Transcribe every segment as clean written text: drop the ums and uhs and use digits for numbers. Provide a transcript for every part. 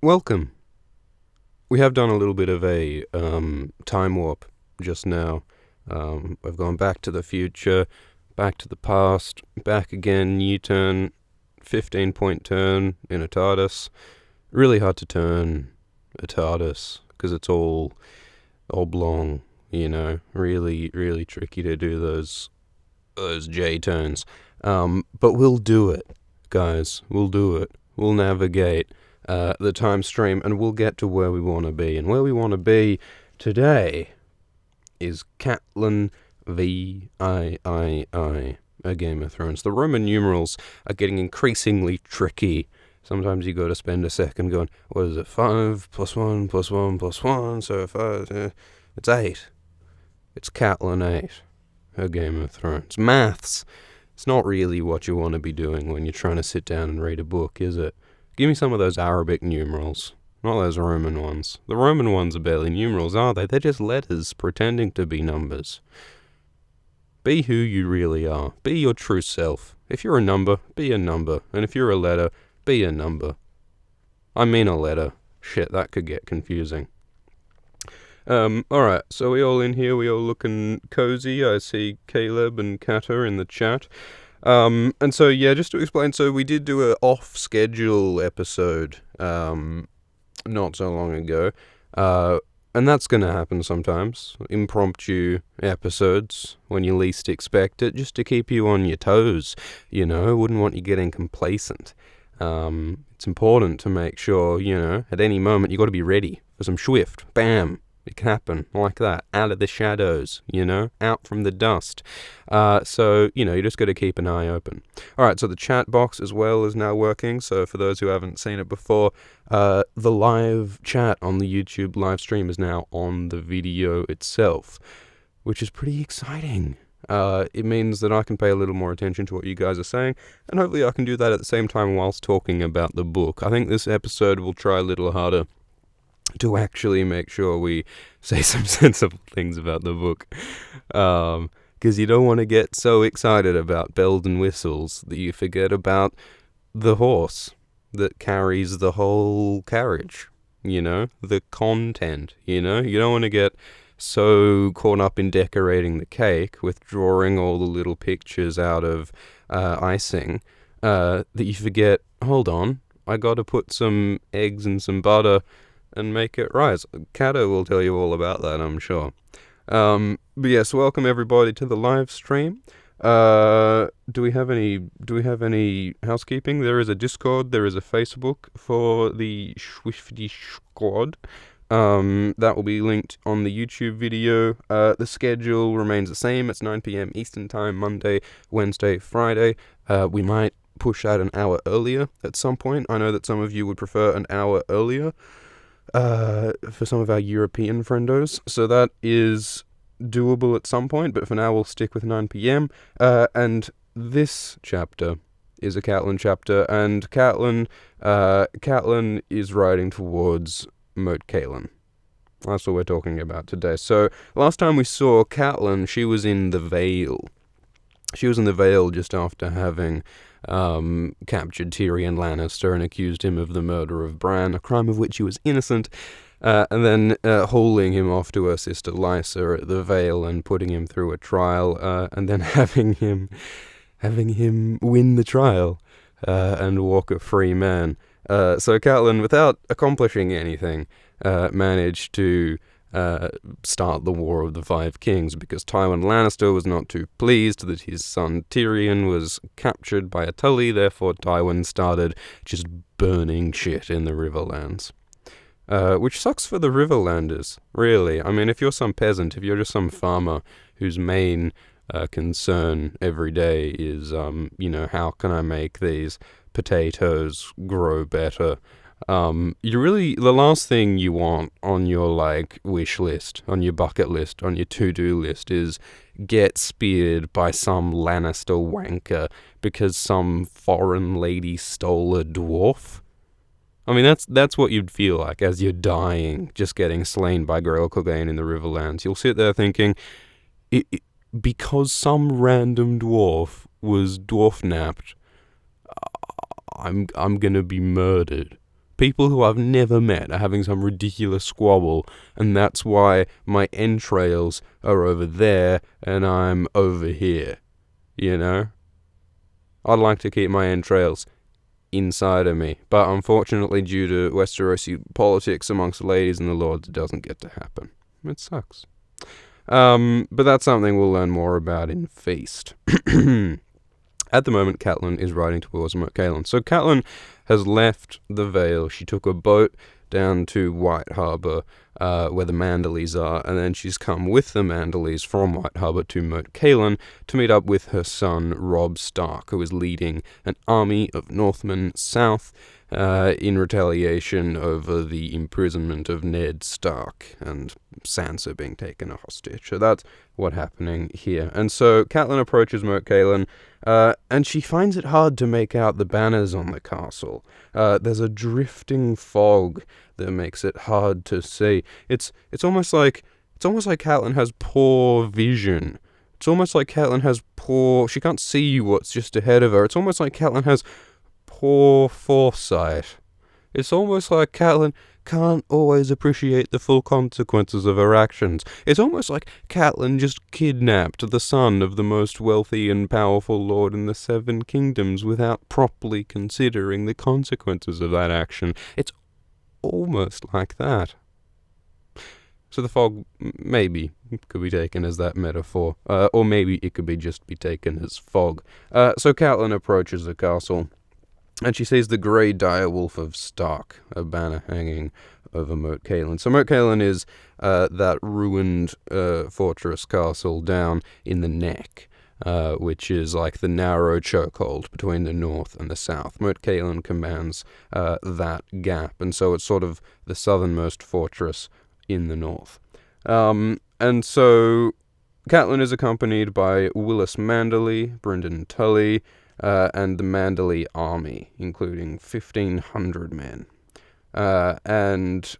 Welcome. We have done a little bit of a time warp just now. We've gone back to the future, back to the past, back again, U-turn, 15-point turn in a TARDIS. Really hard to turn a TARDIS because it's all oblong, really, really tricky to do those J-turns. But we'll do it, guys. We'll do it. We'll navigate the time stream, and we'll get to where we want to be. And where we want to be today is Catelyn VIII, a Game of Thrones. The Roman numerals are getting increasingly tricky. Sometimes you got to spend a second going, what is it, 5 plus 1 plus 1 plus 1, so 5, it's 8. It's Catelyn 8, a Game of Thrones. Maths, it's not really what you want to be doing when you're trying to sit down and read a book, is it? Give me some of those Arabic numerals, not those Roman ones. The Roman ones are barely numerals, are they? They're just letters pretending to be numbers. Be who you really are. Be your true self. If you're a number, be a number. And if you're a letter, be a number. I mean a letter. Shit, that could get confusing. Alright, so we all in here, we all looking cozy. I see Caleb and Kata in the chat. And so, yeah, just to explain, so we did do a off-schedule episode, not so long ago, and that's going to happen sometimes, impromptu episodes, when you least expect it, just to keep you on your toes, wouldn't want you getting complacent. It's important to make sure, at any moment you got to be ready for some swift, bam. It can happen like that, out of the shadows, out from the dust. So, you just got to keep an eye open. All right, so the chat box as well is now working. So for those who haven't seen it before, the live chat on the YouTube live stream is now on the video itself, which is pretty exciting. It means that I can pay a little more attention to what you guys are saying, and hopefully I can do that at the same time whilst talking about the book. I think this episode will try a little harder to actually make sure we say some sensible things about the book. Because you don't want to get so excited about bells and whistles that you forget about the horse that carries the whole carriage, the content, You don't want to get so caught up in decorating the cake with drawing all the little pictures out of icing that you forget, hold on, I got to put some eggs and some butter and make it rise. Kato will tell you all about that, I'm sure. But yes, welcome everybody to the live stream. Do we have any housekeeping? There is a Discord, there is a Facebook for the Swifty Squad. That will be linked on the YouTube video. The schedule remains the same. It's 9 p.m. Eastern Time, Monday, Wednesday, Friday. We might push that an hour earlier at some point. I know that some of you would prefer an hour earlier. For some of our European friendos, so that is doable at some point, but for now we'll stick with 9 p.m. And this chapter is a Catelyn chapter, and Catelyn is riding towards Moat Cailin. That's what we're talking about today. So last time we saw Catelyn, she was in the Vale. She was in the Vale just after having captured Tyrion Lannister and accused him of the murder of Bran, a crime of which he was innocent, and then hauling him off to her sister Lysa at the Vale and putting him through a trial, and then having him win the trial and walk a free man. So Catelyn, without accomplishing anything, managed to start the War of the Five Kings, because Tywin Lannister was not too pleased that his son Tyrion was captured by a Tully. Therefore Tywin started just burning shit in the Riverlands. Which sucks for the Riverlanders, really. I mean, if you're some peasant, if you're just some farmer whose main concern every day is, how can I make these potatoes grow better? The last thing you want on your, wish list, on your bucket list, on your to-do list is get speared by some Lannister wanker because some foreign lady stole a dwarf. I mean, that's what you'd feel like as you're dying, just getting slain by Grail Clegane in the Riverlands. You'll sit there thinking, because some random dwarf was dwarf-napped, I'm gonna be murdered. People who I've never met are having some ridiculous squabble, and that's why my entrails are over there and I'm over here, you know? I'd like to keep my entrails inside of me, but unfortunately due to Westerosi politics amongst the ladies and the lords, it doesn't get to happen. It sucks. But that's something we'll learn more about in Feast. At the moment, Catelyn is riding towards Moat Cailin. So Catelyn has left the Vale. She took a boat down to White Harbour, where the Manderleys are, and then she's come with the Manderleys from White Harbour to Moat Cailin to meet up with her son, Robb Stark, who is leading an army of Northmen south in retaliation over the imprisonment of Ned Stark and Sansa being taken a hostage. So that's what's happening here. And so Catelyn approaches Moat Cailin, and she finds it hard to make out the banners on the castle. There's a drifting fog that makes it hard to see. It's almost like Catelyn has poor vision. It's almost like Catelyn has she can't see what's just ahead of her. It's almost like Catelyn has poor foresight. It's almost like Catelyn can't always appreciate the full consequences of her actions. It's almost like Catelyn just kidnapped the son of the most wealthy and powerful lord in the Seven Kingdoms without properly considering the consequences of that action. It's almost like that. So the fog maybe could be taken as that metaphor, or maybe it could just be taken as fog. So Catelyn approaches the castle, and she sees the grey direwolf of Stark, a banner hanging over Moat Cailin. So Moat Cailin is that ruined fortress castle down in the neck, which is like the narrow chokehold between the north and the south. Moat Cailin commands that gap, and so it's sort of the southernmost fortress in the north. And so Catelyn is accompanied by Willis Manderley, Brynden Tully, and the Manderley army, including 1,500 men. And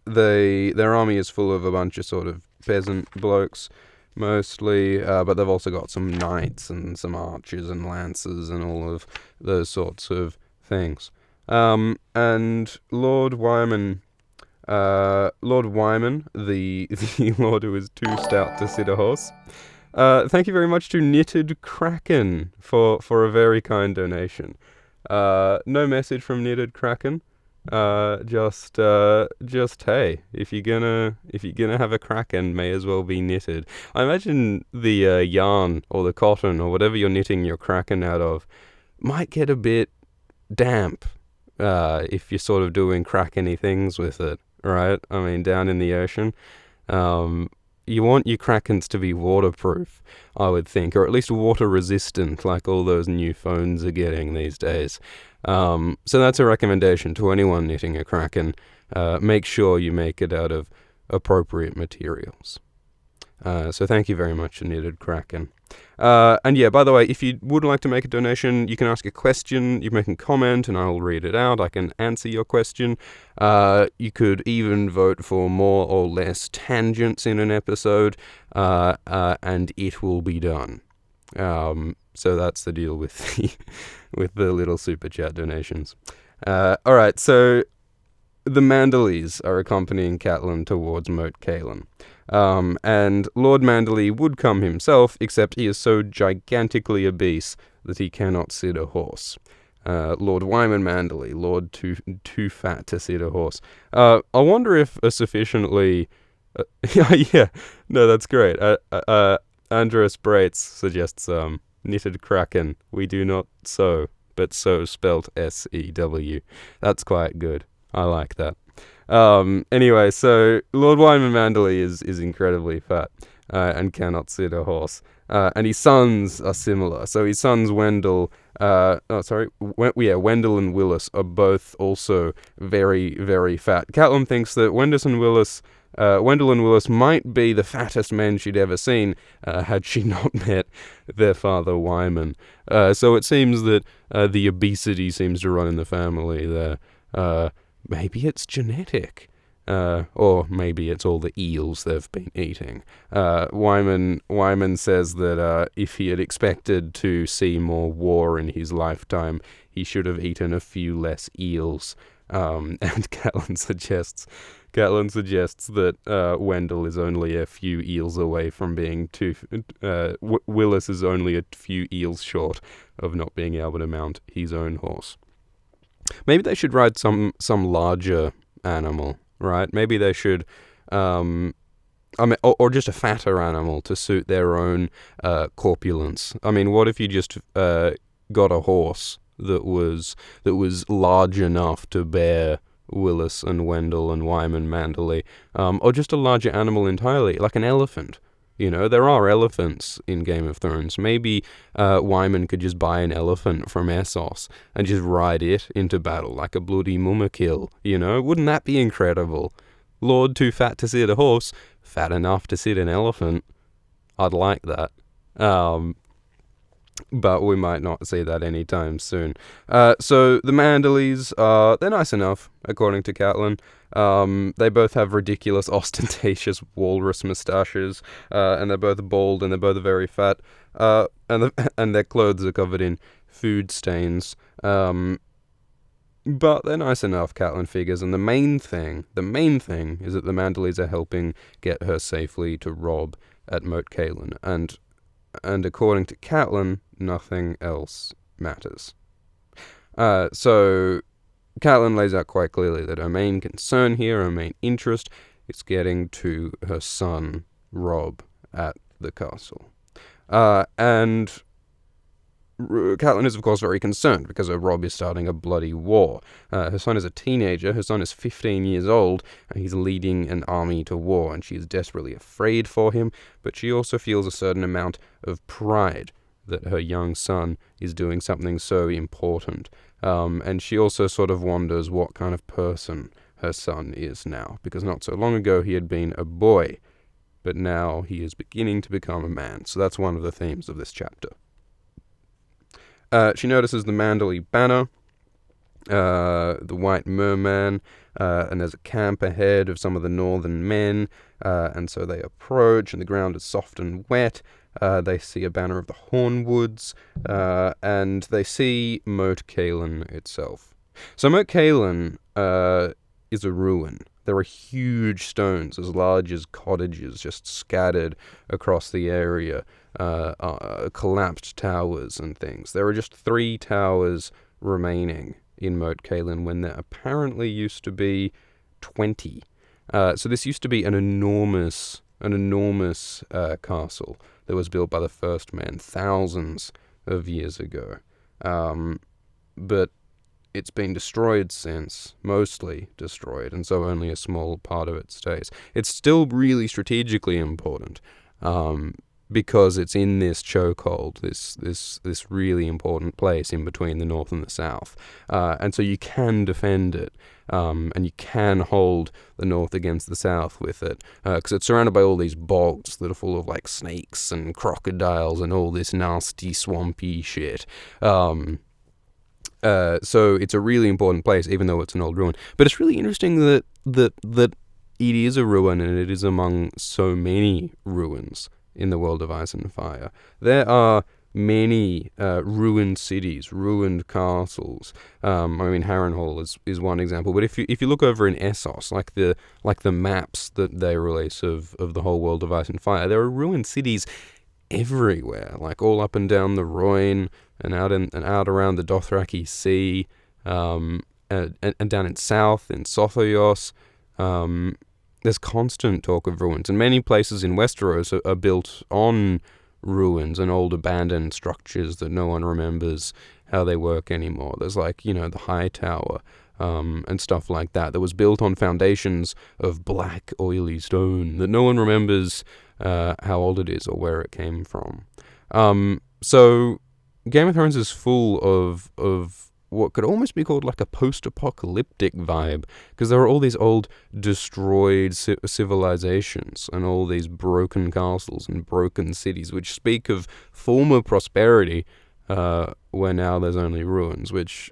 their army is full of a bunch of sort of peasant blokes, mostly, but they've also got some knights and some archers and lancers and all of those sorts of things. And Lord Wyman, the lord who is too stout to sit a horse. Thank you very much to Knitted Kraken for a very kind donation. No message from Knitted Kraken. Just hey, if you're gonna have a kraken, may as well be knitted. I imagine the yarn or the cotton or whatever you're knitting your kraken out of might get a bit damp if you're sort of doing krakeny things with it, right? I mean, down in the ocean. You want your krakens to be waterproof, I would think, or at least water resistant, like all those new phones are getting these days. So that's a recommendation to anyone knitting a kraken. Make sure you make it out of appropriate materials. So thank you very much, Knitted Kraken. And yeah, by the way, if you would like to make a donation, you can ask a question, you can comment, and I'll read it out. I can answer your question. You could even vote for more or less tangents in an episode, and it will be done. So that's the deal with the little super chat donations. Alright, so the Manderleys are accompanying Catelyn towards Moat Cailin. And Lord Manderley would come himself, except he is so gigantically obese that he cannot sit a horse. Lord Wyman Manderley, Lord too fat to sit a horse. I wonder if a sufficiently... yeah, no, that's great. Andreas Breitz suggests Knitted Kraken. We do not sew, but sew spelt S-E-W. That's quite good. I like that. Anyway, so Lord Wyman Manderley is incredibly fat and cannot sit a horse. And his sons are similar. So his sons Wendell and Willis are both also very, very fat. Catelyn thinks that Wendell and Willis might be the fattest men she'd ever seen had she not met their father Wyman. So it seems that the obesity seems to run in the family there. Maybe it's genetic. Or maybe it's all the eels they've been eating. Wyman says that if he had expected to see more war in his lifetime, he should have eaten a few less eels. And Catelyn suggests that Wendell is only a few eels away from being Willis is only a few eels short of not being able to mount his own horse. Maybe they should ride some larger animal, right? Maybe they should, or just a fatter animal to suit their own corpulence. I mean, what if you just got a horse that was large enough to bear Willis and Wendell and Wyman Manderley, or just a larger animal entirely, like an elephant? You know, there are elephants in Game of Thrones. Maybe Wyman could just buy an elephant from Essos and just ride it into battle like a bloody mummakill, you know? Wouldn't that be incredible? Lord too fat to sit a horse, fat enough to sit an elephant. I'd like that. But we might not see that anytime soon. So the Manderleys, they're nice enough, according to Catelyn. They both have ridiculous, ostentatious walrus moustaches, and they're both bald and they're both very fat, and their clothes are covered in food stains. But they're nice enough, Catelyn figures, and the main thing is that the Manderleys are helping get her safely to Robb at Moat Cailin, and according to Catelyn, nothing else matters. So Catelyn lays out quite clearly that her main concern here, her main interest, is getting to her son, Robb, at the castle. And Catelyn is, of course, very concerned because her Robb is starting a bloody war. Her son is a teenager, her son is 15 years old, and he's leading an army to war, and she is desperately afraid for him, but she also feels a certain amount of pride that her young son is doing something so important. And she also sort of wonders what kind of person her son is now, because not so long ago he had been a boy, but now he is beginning to become a man. So that's one of the themes of this chapter. She notices the Manderley banner, the White Merman, and there's a camp ahead of some of the northern men, and so they approach, and the ground is soft and wet. They see a banner of the Hornwoods, and they see Moat Cailin itself. So Moat Cailin is a ruin. There are huge stones as large as cottages just scattered across the area, collapsed towers and things. There are just 3 towers remaining in Moat Cailin when there apparently used to be 20. So this used to be an enormous castle that was built by the first men thousands of years ago. But it's been destroyed since, mostly destroyed, and so only a small part of it stays. It's still really strategically important, because it's in this chokehold, this really important place in between the north and the south. And so you can defend it, and you can hold the north against the south with it, because it's surrounded by all these bogs that are full of like snakes and crocodiles and all this nasty swampy shit. So it's a really important place, even though it's an old ruin. But it's really interesting that it is a ruin, and it is among so many ruins in the world of Ice and Fire. There are many ruined cities, ruined castles. I mean, Harrenhal is one example. But if you look over in Essos, like the maps that they release of the whole world of Ice and Fire, there are ruined cities everywhere, like all up and down the Rhoyne and out around the Dothraki Sea, and down in south in Sothoyos. There's constant talk of ruins, and many places in Westeros are built on ruins and old abandoned structures that no one remembers how they work anymore. There's like, the High Tower, and stuff like that was built on foundations of black, oily stone that no one remembers how old it is or where it came from. So Game of Thrones is full of what could almost be called like a post-apocalyptic vibe, because there are all these old destroyed civilizations and all these broken castles and broken cities which speak of former prosperity, where now there's only ruins, which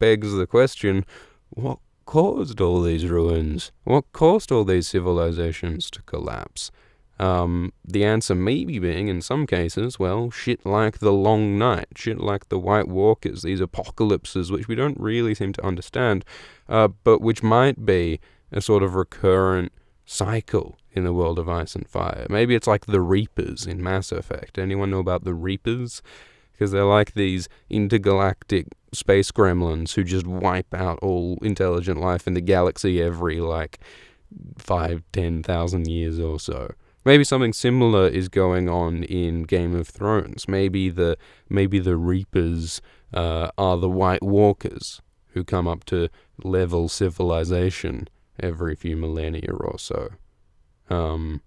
begs the question, what caused all these ruins? What caused all these civilizations to collapse? The answer maybe being, in some cases, well, shit like the Long Night, shit like the White Walkers, these apocalypses which we don't really seem to understand, but which might be a sort of recurrent cycle in the world of Ice and Fire. Maybe it's like the Reapers in Mass Effect. Anyone know about the Reapers? Because they're like these intergalactic space gremlins who just wipe out all intelligent life in the galaxy every, 5,000-10,000 years or so. Maybe something similar is going on in Game of Thrones. Maybe the Reapers are the White Walkers who come up to level civilization every few millennia or so. The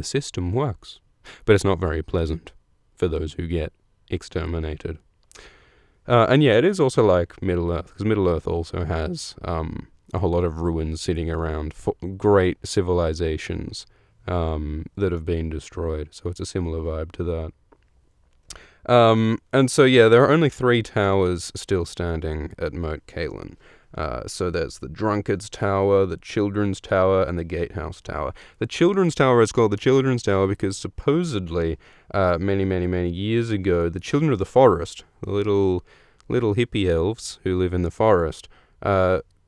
system works, but it's not very pleasant for those who get exterminated. And yeah, it is also like Middle-earth, because Middle-earth also has a whole lot of ruins sitting around, great civilizations that have been destroyed, so it's a similar vibe to that. And so yeah, there are only 3 towers still standing at Moat Cailin. So there's the Drunkard's Tower, the Children's Tower, and the Gatehouse Tower. The Children's Tower is called the Children's Tower because supposedly, many years ago, the children of the forest, the little hippie elves who live in the forest,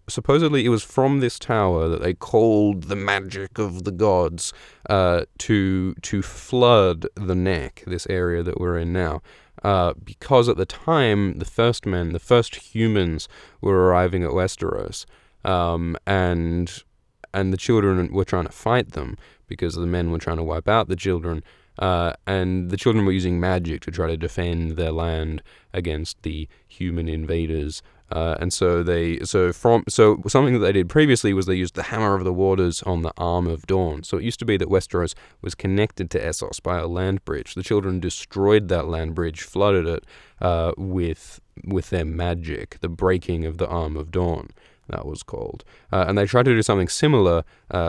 supposedly it was from this tower that they called the magic of the gods to flood the Neck, this area that we're in now. Because at the time, the first humans were arriving at Westeros, and the children were trying to fight them because the men were trying to wipe out the children, and the children were using magic to try to defend their land against the human invaders. And so something that they did previously was they used the Hammer of the Waters on the Arm of Dawn. So it used to be that Westeros was connected to Essos by a land bridge. The children destroyed that land bridge, flooded it with their magic, the breaking of the Arm of Dawn, that was called. And they tried to do something similar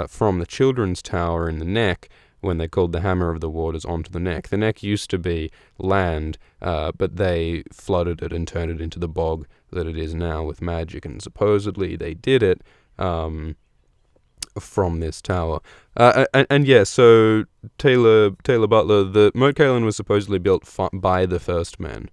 from the Children's Tower in the Neck, when they called the Hammer of the Waters onto the Neck. The Neck used to be land, but they flooded it and turned it into the bog that it is now with magic, and supposedly they did it from this tower. And yeah, so Taylor Butler, the Moat Cailin was supposedly built by the First Men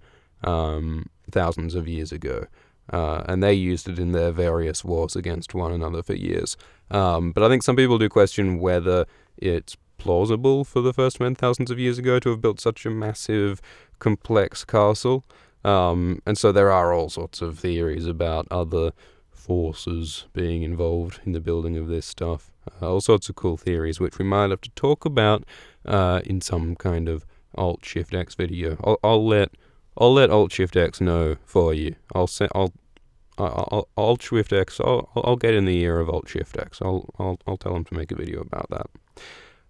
thousands of years ago, and they used it in their various wars against one another for years. But I think some people do question whether it's plausible for the First Men thousands of years ago to have built such a massive, complex castle. And so there are all sorts of theories about other forces being involved in the building of this stuff. All sorts of cool theories, which we might have to talk about in some kind of Alt-Shift-X video. I'll let Alt-Shift-X know for you. Alt-Shift-X. I'll get in the ear of Alt-Shift-X. I'll tell him to make a video about that.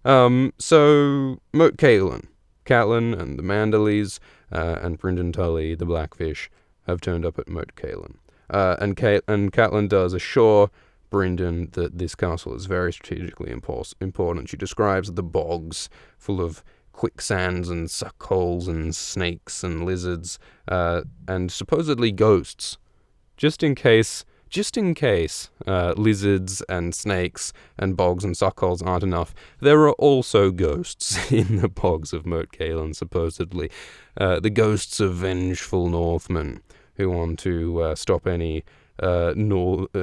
So Moat Cailin, Catelyn and the Manderleys, and Brynden Tully, the Blackfish, have turned up at Moat Cailin. And Catelyn does assure Brynden that this castle is very strategically important. She describes the bogs full of quicksands and suckholes and snakes and lizards, and supposedly ghosts, just in case lizards and snakes and bogs and suckholes aren't enough. There are also ghosts in the bogs of Moat Cailin, supposedly. The ghosts of vengeful Northmen who want to stop any Southerners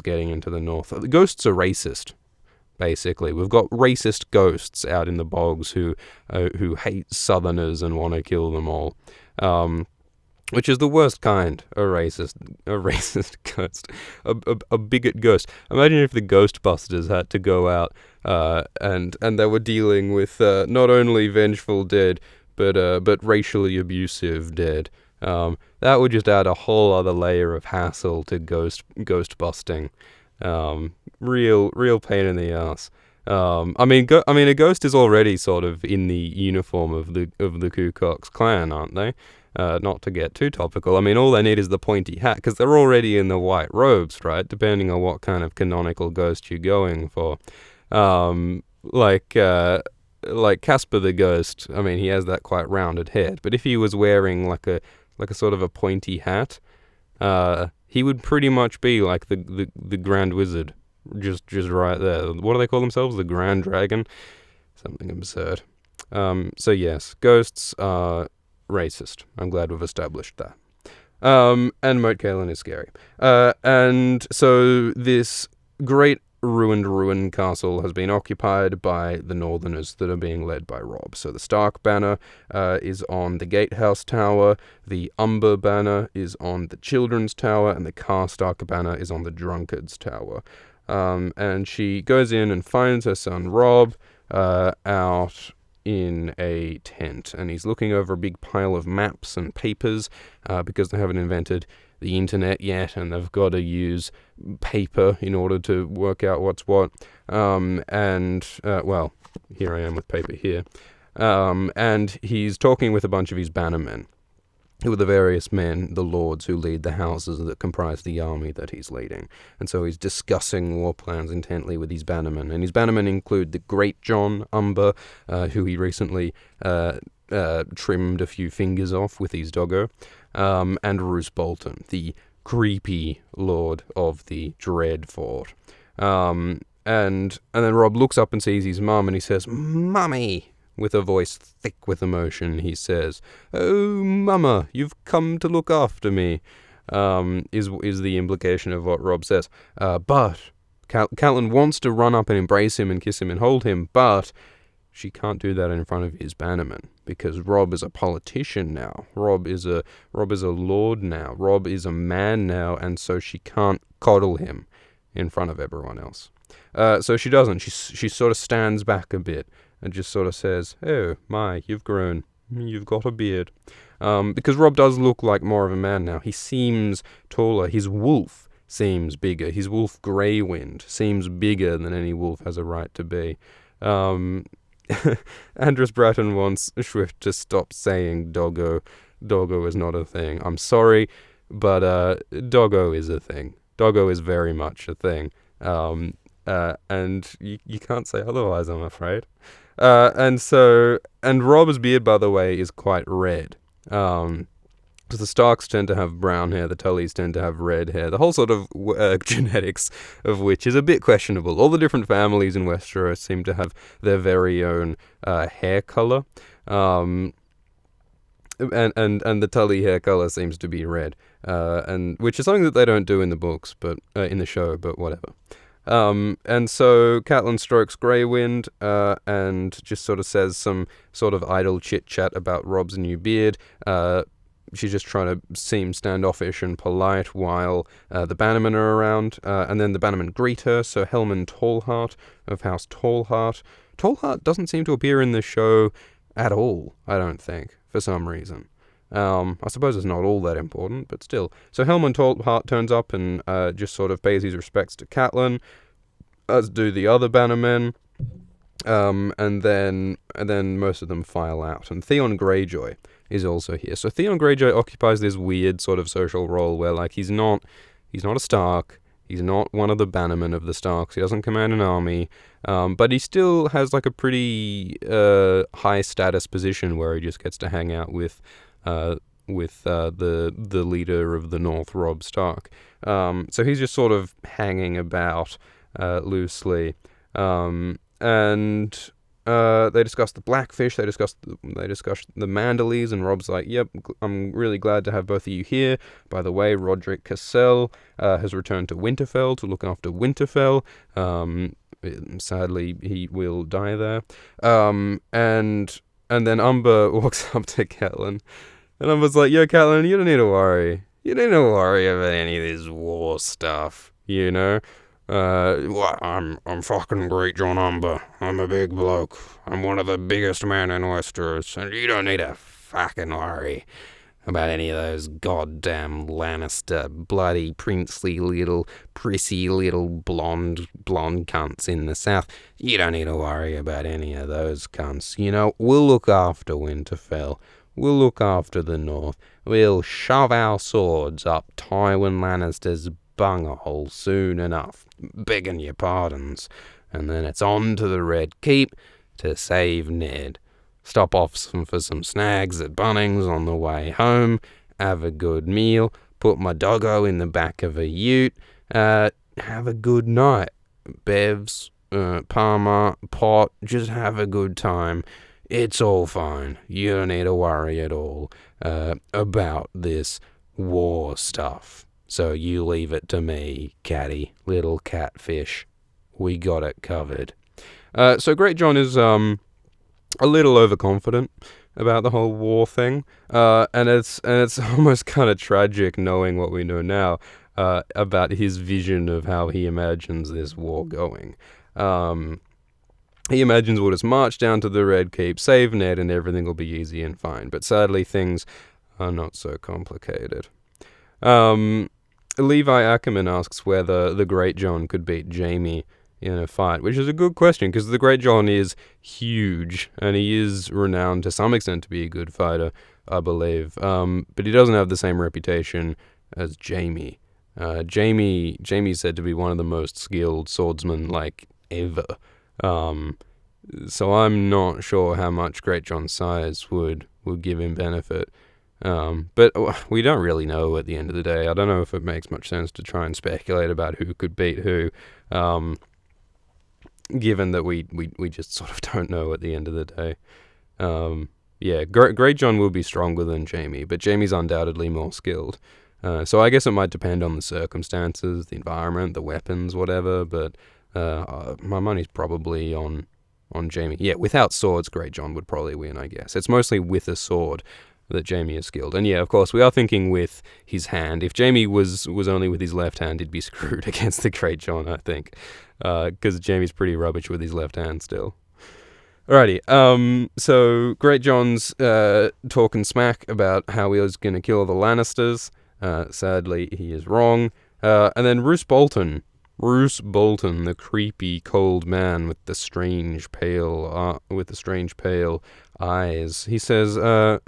getting into the north. The ghosts are racist, basically. We've got racist ghosts out in the bogs who hate Southerners and want to kill them all. Which is the worst kind, a racist ghost, a bigot ghost. Imagine if the Ghostbusters had to go out and they were dealing with not only vengeful dead, but racially abusive dead. That would just add a whole other layer of hassle to ghost busting. Real pain in the ass. I mean, a ghost is already sort of in the uniform of the Ku Klux Klan, aren't they? Not to get too topical. I mean, all they need is the pointy hat, because they're already in the white robes, right? Depending on what kind of canonical ghost you're going for. Like Casper the Ghost, I mean, he has that quite rounded head. But if he was wearing like a sort of a pointy hat, he would pretty much be like the Grand Wizard, just right there. What do they call themselves? The Grand Dragon? Something absurd. So yes, ghosts are racist. I'm glad we've established that. And Moat Cailin is scary. And so this great ruined castle has been occupied by the Northerners that are being led by Robb. So the Stark banner is on the Gatehouse Tower, the Umber banner is on the Children's Tower, and the Karstark banner is on the Drunkard's Tower. And she goes in and finds her son Robb out in a tent, and he's looking over a big pile of maps and papers because they haven't invented the internet yet, and they've got to use paper in order to work out what's what. Well, here I am with paper here. And he's talking with a bunch of his bannermen, who are the various men, the lords who lead the houses that comprise the army that he's leading. And so he's discussing war plans intently with his bannermen. And his bannermen include the Great John Umber, who he recently trimmed a few fingers off with his doggo, and Roose Bolton, the creepy lord of the Dread Fort. And then Robb looks up and sees his mum, and he says, "Mummy!" With a voice thick with emotion, he says, "Oh, Mama, you've come to look after me," is the implication of what Robb says. But Catelyn wants to run up and embrace him and kiss him and hold him, but she can't do that in front of his bannerman, because Robb is a politician now. Robb is a lord now. Robb is a man now, and so she can't coddle him in front of everyone else. So she doesn't. She sort of stands back a bit and just sort of says, "Oh, my, you've grown. You've got a beard." Because Robb does look like more of a man now. He seems taller. His wolf seems bigger. His wolf Greywind seems bigger than any wolf has a right to be. Andros Bratton wants Swift to stop saying doggo. Doggo is not a thing. I'm sorry, but doggo is a thing. Doggo is very much a thing. And you can't say otherwise, I'm afraid. And Robb's beard, by the way, is quite red. Because the Starks tend to have brown hair, the Tullys tend to have red hair. The whole sort of genetics of which is a bit questionable. All the different families in Westeros seem to have their very own hair color. And the Tully hair color seems to be red, and which is something that they don't do in the books, but in the show, but whatever. And so Catelyn strokes Greywind, and just sort of says some sort of idle chit-chat about Robb's new beard. She's just trying to seem standoffish and polite while the bannermen are around, and then the bannermen greet her. So Helman Tallheart of House Tallheart. Tallheart doesn't seem to appear in the show at all, I don't think, for some reason. I suppose it's not all that important, but still. So Helman Tallheart turns up and just sort of pays his respects to Catelyn, as do the other bannermen, and then most of them file out. And Theon Greyjoy is also here. So Theon Greyjoy occupies this weird sort of social role where, like, he's not a Stark, he's not one of the bannermen of the Starks, he doesn't command an army, but he still has like a pretty high status position where he just gets to hang out with the leader of the North, Robb Stark. So he's just sort of hanging about loosely, and they discuss the Blackfish. They discuss the Manderleys, and Robb's like, "Yep, I'm really glad to have both of you here. By the way, Roderick Cassell has returned to Winterfell to look after Winterfell. Sadly, he will die there." And then Umber walks up to Catelyn. And I was like, "Yo, Catelyn, you don't need to worry. You don't need to worry about any of this war stuff, you know? I'm fucking Great John Umber. I'm a big bloke. I'm one of the biggest men in Westeros, and you don't need to fucking worry about any of those goddamn Lannister, bloody, princely little, prissy little blonde cunts in the south. You don't need to worry about any of those cunts. You know, we'll look after Winterfell. We'll look after the North. We'll shove our swords up Tywin Lannister's bunghole soon enough, begging your pardons, and then it's on to the Red Keep to save Ned. Stop off for some snags at Bunnings on the way home, have a good meal, put my doggo in the back of a ute. Have a good night. Bevs, Palmer, Pot, just have a good time. It's all fine. You don't need to worry at all about this war stuff. So you leave it to me, catty, little catfish. We got it covered. So Great John is a little overconfident about the whole war thing, and it's almost kind of tragic knowing what we know now about his vision of how he imagines this war going. He imagines we'll just march down to the Red Keep, save Ned, and everything will be easy and fine. But sadly, things are not so complicated. Levi Ackerman asks whether the Great John could beat Jaime in a fight, which is a good question, because the Great John is huge, and he is renowned to some extent to be a good fighter, I believe. But he doesn't have the same reputation as Jaime. Jaime's said to be one of the most skilled swordsmen, like, ever. So I'm not sure how much Great John's size would give him benefit. But we don't really know at the end of the day. I don't know if it makes much sense to try and speculate about who could beat who, given that we just sort of don't know at the end of the day. Great John will be stronger than Jaime, but Jaime's undoubtedly more skilled. So I guess it might depend on the circumstances, the environment, the weapons, whatever, but my money's probably on Jaime. Yeah, without swords, Great John would probably win, I guess. It's mostly with a sword that Jaime is skilled. And yeah, of course, we are thinking with his hand. If Jaime was only with his left hand, he'd be screwed against the Great John, I think. Because Jaime's pretty rubbish with his left hand still. Alrighty, so Great John's talking smack about how he was going to kill the Lannisters. Sadly, he is wrong. And then Roose Bolton, the creepy, cold man with the strange pale eyes. He says, I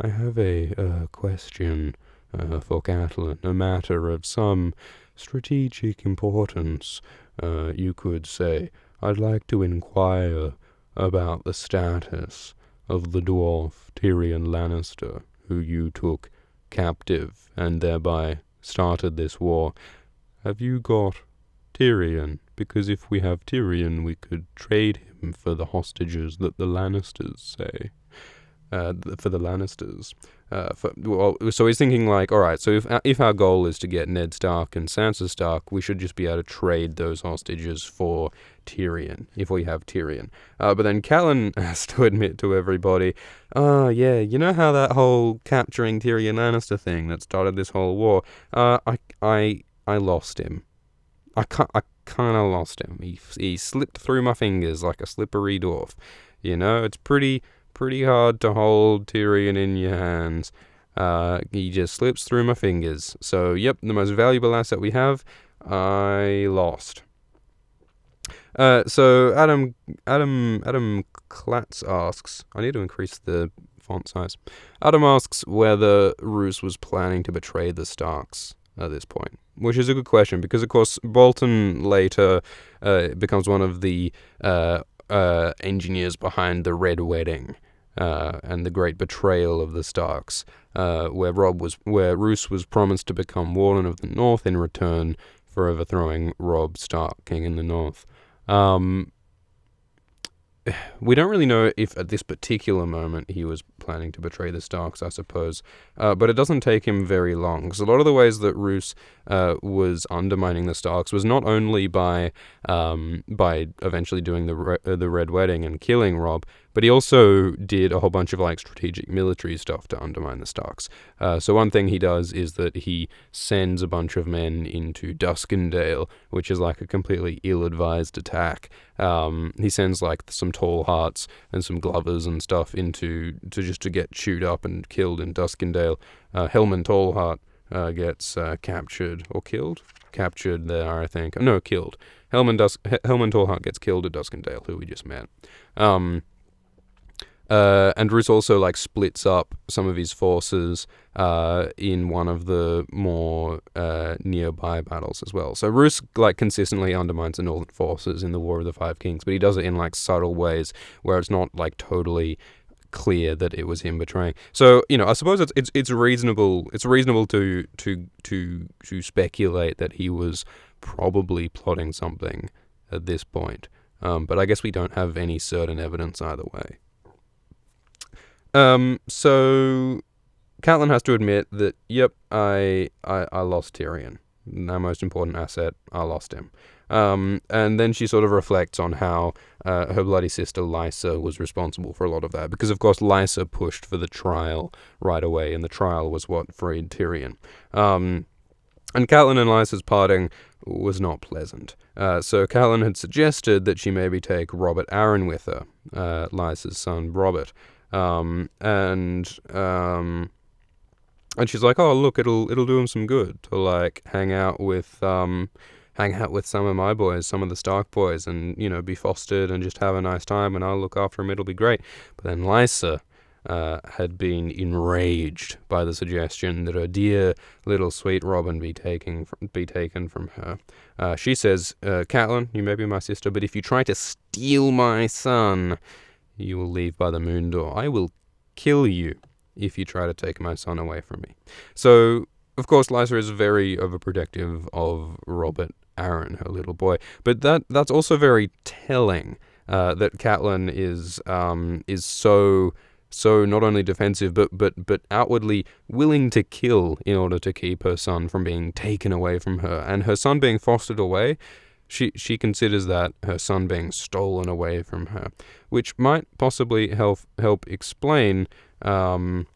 have a question for Catelyn, a matter of some strategic importance, you could say. I'd like to inquire about the status of the dwarf Tyrion Lannister, who you took captive and thereby started this war. Have you got Tyrion? Because if we have Tyrion, we could trade him for the hostages that the Lannisters say. For the Lannisters. So he's thinking like, alright, so if our goal is to get Ned Stark and Sansa Stark, we should just be able to trade those hostages for Tyrion, if we have Tyrion. But then Catelyn has to admit to everybody, yeah, you know how that whole capturing Tyrion Lannister thing that started this whole war, I lost him. I kind of lost him. He slipped through my fingers like a slippery dwarf. You know, it's pretty hard to hold Tyrion in your hands. He just slips through my fingers. So, yep, the most valuable asset we have, I lost. So Adam Klatz asks, I need to increase the font size. Adam asks whether Roose was planning to betray the Starks at this point, which is a good question because, of course, Bolton later becomes one of the engineers behind the Red Wedding and the great betrayal of the Starks, where Roose was promised to become Warden of the North in return for overthrowing Robb Stark, King in the North. We don't really know if at this particular moment he was planning to betray the Starks, I suppose, but it doesn't take him very long, because a lot of the ways that Roose was undermining the Starks was not only by eventually doing the Red Wedding and killing Robb, but he also did a whole bunch of like strategic military stuff to undermine the Starks. So one thing he does is that he sends a bunch of men into Duskendale, which is like a completely ill-advised attack. He sends like some Tall Hearts and some Glovers and stuff to get chewed up and killed in Duskendale. Helman Tallheart gets captured or killed. Captured there, I think. No, killed. Helman Tallheart gets killed at Duskendale, who we just met. And Roose also like splits up some of his forces in one of the more nearby battles as well. So Roose like consistently undermines the northern forces in the War of the Five Kings, but he does it in like subtle ways where it's not like totally clear that it was him betraying. So, I suppose it's reasonable. It's reasonable to speculate that he was probably plotting something at this point. But I guess we don't have any certain evidence either way. So Catelyn has to admit that, yep, I lost Tyrion. Our most important asset, I lost him. And then she sort of reflects on how her bloody sister Lysa was responsible for a lot of that, because of course Lysa pushed for the trial right away, and the trial was what freed Tyrion. And Catelyn and Lysa's parting was not pleasant. So Catelyn had suggested that she maybe take Robert Arryn with her, Lysa's son Robert. And she's like, oh look, it'll do him some good to like hang out with some of my boys, some of the Stark boys, and be fostered and just have a nice time, and I'll look after him. It'll be great. But then Lysa had been enraged by the suggestion that her dear little sweet Robin be taken from her. She says, Catelyn, you may be my sister, but if you try to steal my son, you will leave by the moon door. I will kill you if you try to take my son away from me. So, of course, Lysa is very overprotective of Robert Arryn, her little boy. But that's also very telling, that Catelyn is so not only defensive but outwardly willing to kill in order to keep her son from being taken away from her, and her son being fostered away. She considers that her son being stolen away from her, which might possibly help explain the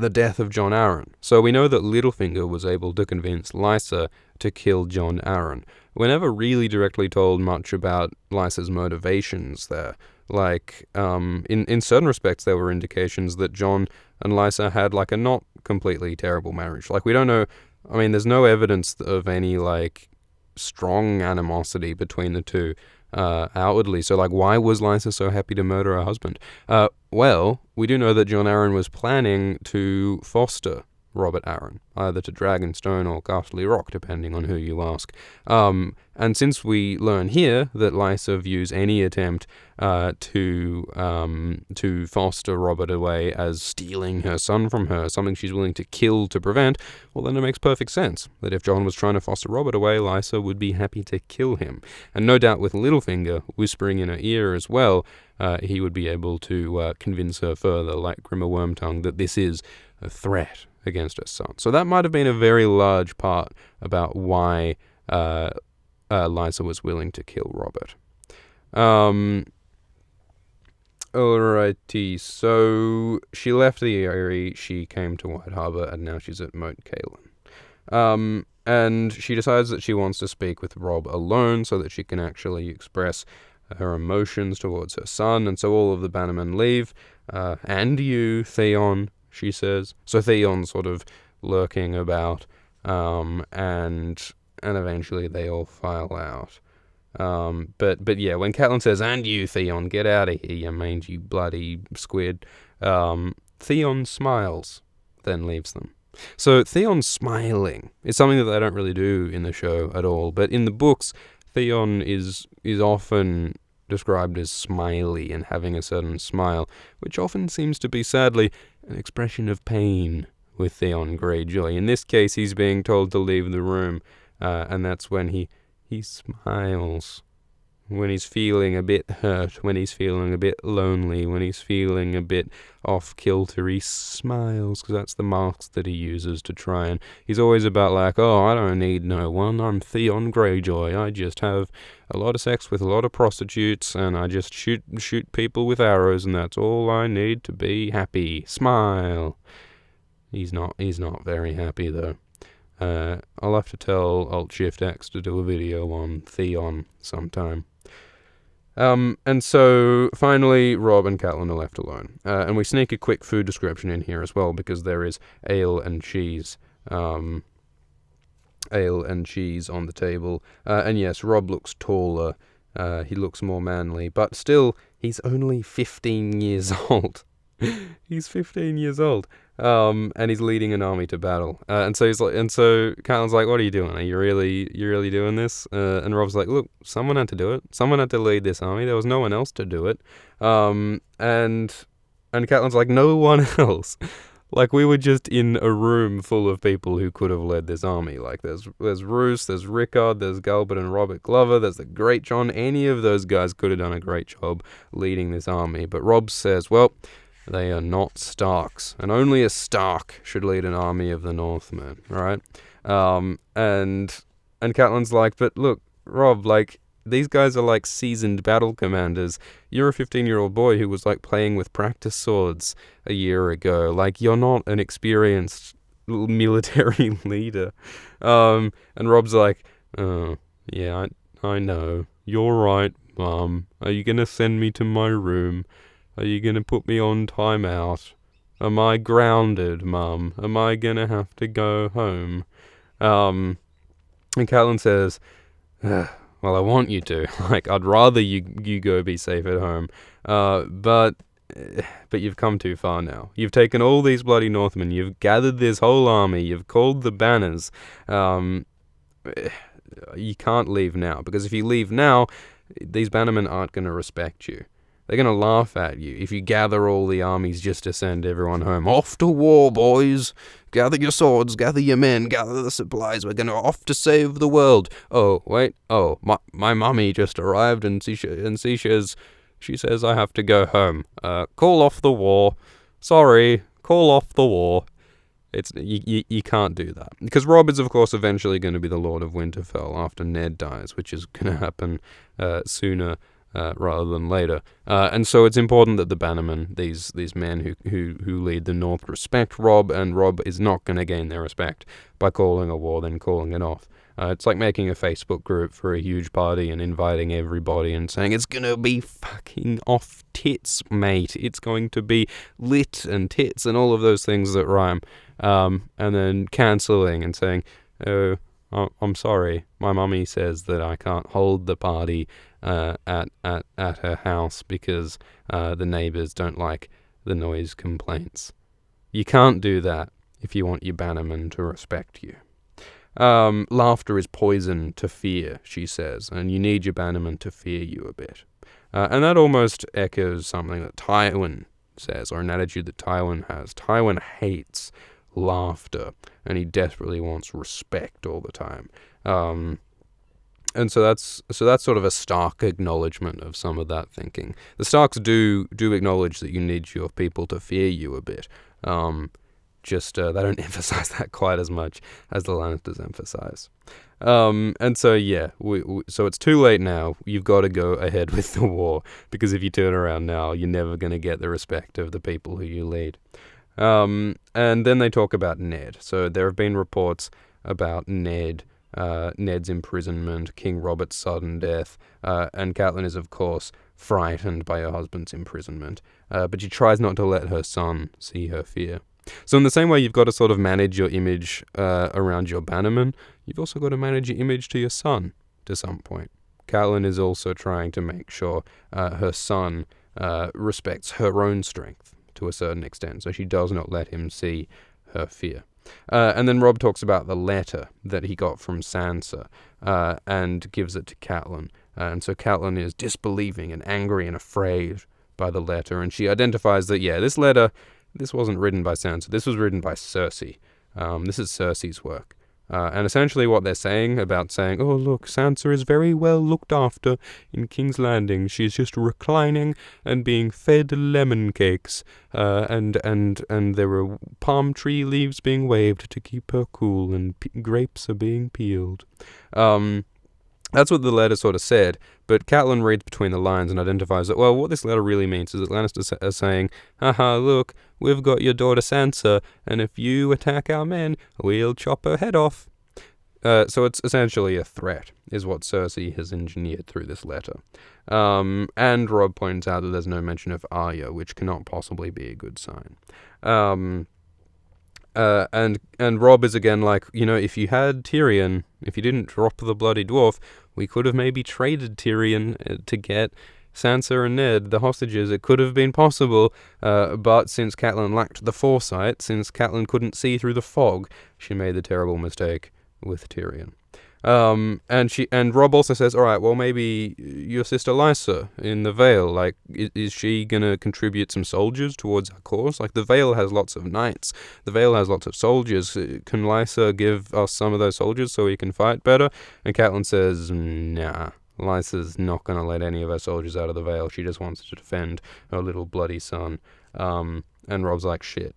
death of Jon Arryn. So we know that Littlefinger was able to convince Lysa to kill Jon Arryn. We're never really directly told much about Lysa's motivations there. Like, in certain respects, there were indications that Jon and Lysa had like a not completely terrible marriage. Like, we don't know. I mean, there's no evidence of any, like, strong animosity between the two outwardly. So, like, why was Lysa so happy to murder her husband? Well, we do know that Jon Arryn was planning to foster Robert Arryn, either to Dragonstone or Ghastly Rock, depending on who you ask. And since we learn here that Lysa views any attempt to foster Robert away as stealing her son from her, something she's willing to kill to prevent, well, then it makes perfect sense that if Jon was trying to foster Robert away, Lysa would be happy to kill him. And no doubt with Littlefinger whispering in her ear as well, he would be able to convince her further, like Grimmer Wormtongue, that this is a threat against her son. So that might have been a very large part about why Lysa was willing to kill Robert. Alrighty, so she left the Eyrie, she came to White Harbour, and now she's at Moat Cailin. And she decides that she wants to speak with Robb alone so that she can actually express her emotions towards her son, and so all of the Bannermen leave. And you, Theon, she says. So Theon's sort of lurking about, and eventually they all file out. But yeah, when Catelyn says, and you, Theon, get out of here, you mangy bloody squid, Theon smiles, then leaves them. So Theon smiling is something that they don't really do in the show at all, but in the books, Theon is often described as smiley and having a certain smile, which often seems to be, sadly, an expression of pain with Theon Greyjoy. In this case, he's being told to leave the room, and that's when he smiles. When he's feeling a bit hurt, when he's feeling a bit lonely, when he's feeling a bit off-kilter, he smiles, because that's the mask that he uses to try, and he's always about like, oh, I don't need no one, I'm Theon Greyjoy, I just have a lot of sex with a lot of prostitutes, and I just shoot people with arrows, and that's all I need to be happy. Smile. He's not very happy, though. I'll have to tell Alt-Shift-X to do a video on Theon sometime. And so, finally, Robb and Catelyn are left alone. And we sneak a quick food description in here as well, because there is ale and cheese. Ale and cheese on the table. And yes, Robb looks taller. He looks more manly. But still, he's only 15 years old. He's 15 years old. And he's leading an army to battle. And so Catelyn's like, "What are you doing? Are you really doing this?" And Rob's like, "Look, someone had to do it. Someone had to lead this army. There was no one else to do it." And Catelyn's like, "No one else." Like, we were just in a room full of people who could have led this army. Like, there's Roose, there's Rickard, there's Galbert and Robert Glover, there's the Great John. Any of those guys could have done a great job leading this army. But Robb says, well, they are not Starks, and only a Stark should lead an army of the Northmen, right? And Catelyn's like, but look, Robb, like, these guys are like seasoned battle commanders. You're a 15-year-old boy who was like playing with practice swords a year ago. Like, you're not an experienced military leader. And Robb's like, oh, yeah, I know. You're right, Mum. Are you going to send me to my room? Are you going to put me on timeout? Am I grounded, Mum? Am I going to have to go home? And Catelyn says, well, I want you to. Like, I'd rather you go be safe at home. But you've come too far now. You've taken all these bloody Northmen. You've gathered this whole army. You've called the banners. You can't leave now. Because if you leave now, these bannermen aren't going to respect you. They're going to laugh at you if you gather all the armies just to send everyone home. Off to war, boys. Gather your swords, gather your men, gather the supplies. We're going to off to save the world. Oh, wait. Oh, my mummy just arrived and she says I have to go home. Call off the war. Sorry, call off the war. You can't do that. Because Robb is, of course, eventually going to be the Lord of Winterfell after Ned dies, which is going to happen sooner rather than later. And so it's important that the bannermen, these men who lead the North, respect Robb, and Robb is not going to gain their respect by calling a war, then calling it off. It's like making a Facebook group for a huge party and inviting everybody and saying, it's going to be fucking off tits, mate. It's going to be lit and tits and all of those things that rhyme. And then cancelling and saying, oh, I'm sorry, my mummy says that I can't hold the party at her house because the neighbours don't like the noise complaints. You can't do that if you want your bannermen to respect you. Laughter is poison to fear, she says, and you need your bannermen to fear you a bit. And that almost echoes something that Tywin says, or an attitude that Tywin has. Tywin hates laughter, and he desperately wants respect all the time. And so that's sort of a Stark acknowledgement of some of that thinking. The Starks do acknowledge that you need your people to fear you a bit. They don't emphasize that quite as much as the Lannisters emphasize. And so yeah, so it's too late now. You've got to go ahead with the war, because if you turn around now, you're never going to get the respect of the people who you lead. And then they talk about Ned. So there have been reports about Ned's imprisonment, King Robert's sudden death, and Catelyn is, of course, frightened by her husband's imprisonment, but she tries not to let her son see her fear. So in the same way you've got to sort of manage your image around your bannerman, you've also got to manage your image to your son to some point. Catelyn is also trying to make sure her son respects her own strength to a certain extent, so she does not let him see her fear. And then Robb talks about the letter that he got from Sansa and gives it to Catelyn. And so Catelyn is disbelieving and angry and afraid by the letter, and she identifies that, yeah, this letter, this wasn't written by Sansa, this was written by Cersei. This is Cersei's work. And essentially what they're saying about saying, oh, look, Sansa is very well looked after in King's Landing. She's just reclining and being fed lemon cakes, and there are palm tree leaves being waved to keep her cool, and grapes are being peeled. That's what the letter sort of said, but Catelyn reads between the lines and identifies that, well, what this letter really means is that Lannisters are saying, haha, look, we've got your daughter Sansa, and if you attack our men, we'll chop her head off. So it's essentially a threat, is what Cersei has engineered through this letter. And Robb points out that there's no mention of Arya, which cannot possibly be a good sign. And Robb is again like, if you had Tyrion, if you didn't drop the bloody dwarf, we could have maybe traded Tyrion to get Sansa and Ned, the hostages. It could have been possible, but since Catelyn lacked the foresight, since Catelyn couldn't see through the fog, she made the terrible mistake with Tyrion. And Rob also says, all right, well, maybe your sister Lysa in the Vale, like, is she gonna contribute some soldiers towards our cause? Like, the Vale has lots of knights, the Vale has lots of soldiers. Can Lysa give us some of those soldiers so we can fight better? And Catelyn says, nah. Lysa's not going to let any of her soldiers out of the Vale. She just wants to defend her little bloody son. And Rob's like, shit.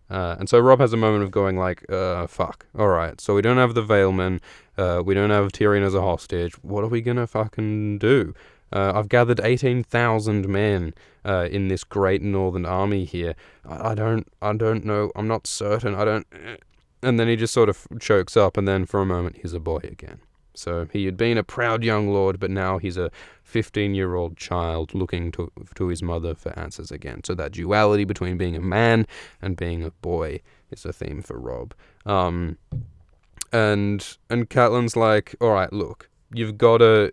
And so Rob has a moment of going like, fuck. Alright, so we don't have the Valemen. We don't have Tyrion as a hostage. What are we going to fucking do? I've gathered 18,000 men in this great northern army here. I don't know. I'm not certain. And then he just sort of chokes up, and then for a moment he's a boy again. So he had been a proud young lord, but now he's a 15-year-old child looking to his mother for answers again. So that duality between being a man and being a boy is a theme for Rob. And Catelyn's like, all right, look, you've got to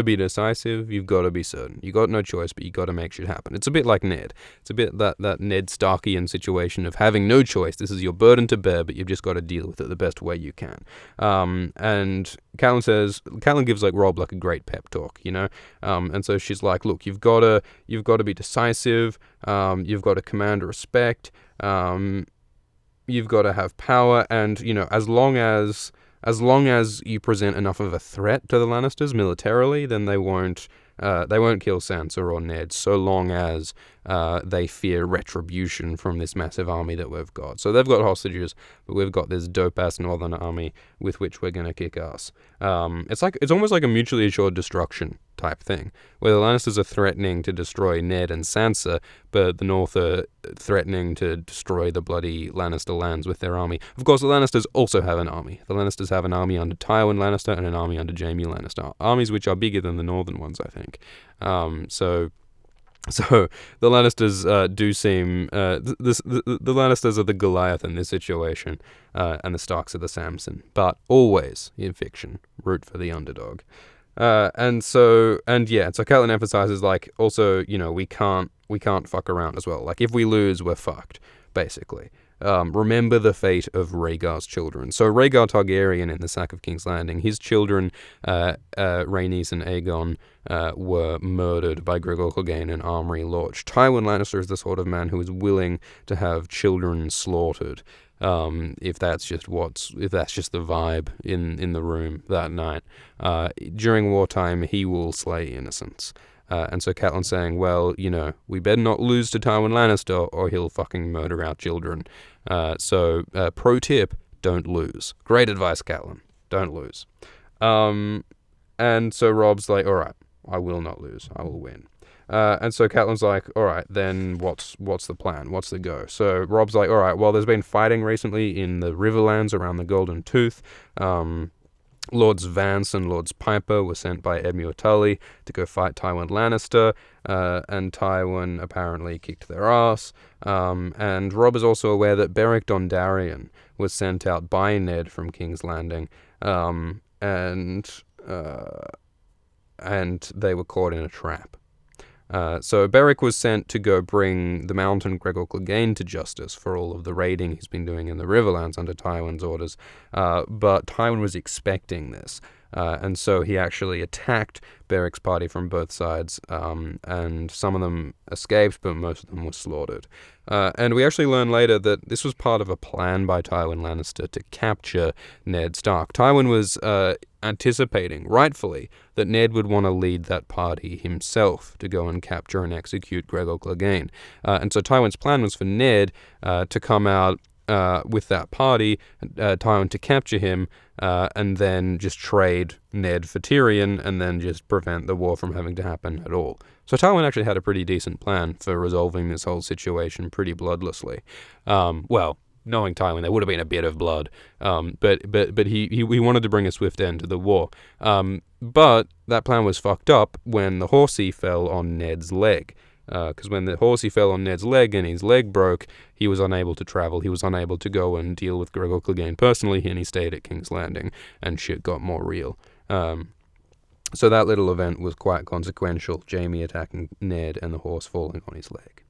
be decisive. You've got to be certain. You got no choice, but you got to make shit happen. It's a bit like Ned. It's a bit that Ned Starkian situation of having no choice. This is your burden to bear, but you've just got to deal with it the best way you can. And Catelyn gives like Rob like a great pep talk, you know. And so she's like, look, you've got to be decisive. You've got to command respect. You've got to have power, and you know, as long as you present enough of a threat to the Lannisters militarily, then they won't kill Sansa or Ned, so long as they fear retribution from this massive army that we've got. So they've got hostages, but we've got this dope-ass northern army with which we're going to kick ass. It's almost like a mutually assured destruction type thing, where the Lannisters are threatening to destroy Ned and Sansa, but the North are threatening to destroy the bloody Lannister lands with their army. Of course, the Lannisters also have an army. The Lannisters have an army under Tywin Lannister and an army under Jaime Lannister. Armies which are bigger than the northern ones, I think. So the Lannisters do seem the Lannisters are the Goliath in this situation, and the Starks are the Samson. But always in fiction, root for the underdog. So Catelyn emphasizes, like, also, you know, we can't fuck around as well. Like, if we lose, we're fucked, basically. Remember the fate of Rhaegar's children. So Rhaegar Targaryen in the sack of King's Landing, his children, Rhaenys and Aegon, were murdered by Gregor Clegane and Armory Lorch. Tywin Lannister is the sort of man who is willing to have children slaughtered, if that's just the vibe in the room that night. During wartime, he will slay innocents. And so Catelyn's saying, well, you know, we better not lose to Tywin Lannister or he'll fucking murder our children. So pro tip, don't lose. Great advice, Catelyn. Don't lose. And so Rob's like, all right, I will not lose. I will win. And so Catelyn's like, all right, then what's the plan? What's the go? So Rob's like, all right, well, there's been fighting recently in the Riverlands around the Golden Tooth. Lords Vance and Lords Piper were sent by Edmure Tully to go fight Tywin Lannister, and Tywin apparently kicked their ass. And Rob is also aware that Beric Dondarrion was sent out by Ned from King's Landing, and they were caught in a trap. So Beric was sent to go bring the Mountain Gregor Clegane to justice for all of the raiding he's been doing in the Riverlands under Tywin's orders. But Tywin was expecting this. And so he actually attacked Beric's party from both sides, and some of them escaped, but most of them were slaughtered. And we actually learn later that this was part of a plan by Tywin Lannister to capture Ned Stark. Tywin was anticipating, rightfully, that Ned would want to lead that party himself to go and capture and execute Gregor Clegane. And so Tywin's plan was for Ned to come out with that party, Tywin to capture him, and then just trade Ned for Tyrion, and then just prevent the war from having to happen at all. So Tywin actually had a pretty decent plan for resolving this whole situation pretty bloodlessly. Well, knowing Tywin, there would have been a bit of blood, but he wanted to bring a swift end to the war. But that plan was fucked up when the horsey fell on Ned's leg. Because when the horsey fell on Ned's leg and his leg broke, he was unable to travel. He was unable to go and deal with Gregor Clegane personally, and he stayed at King's Landing, and shit got more real. So that little event was quite consequential. Jaime attacking Ned and the horse falling on his leg.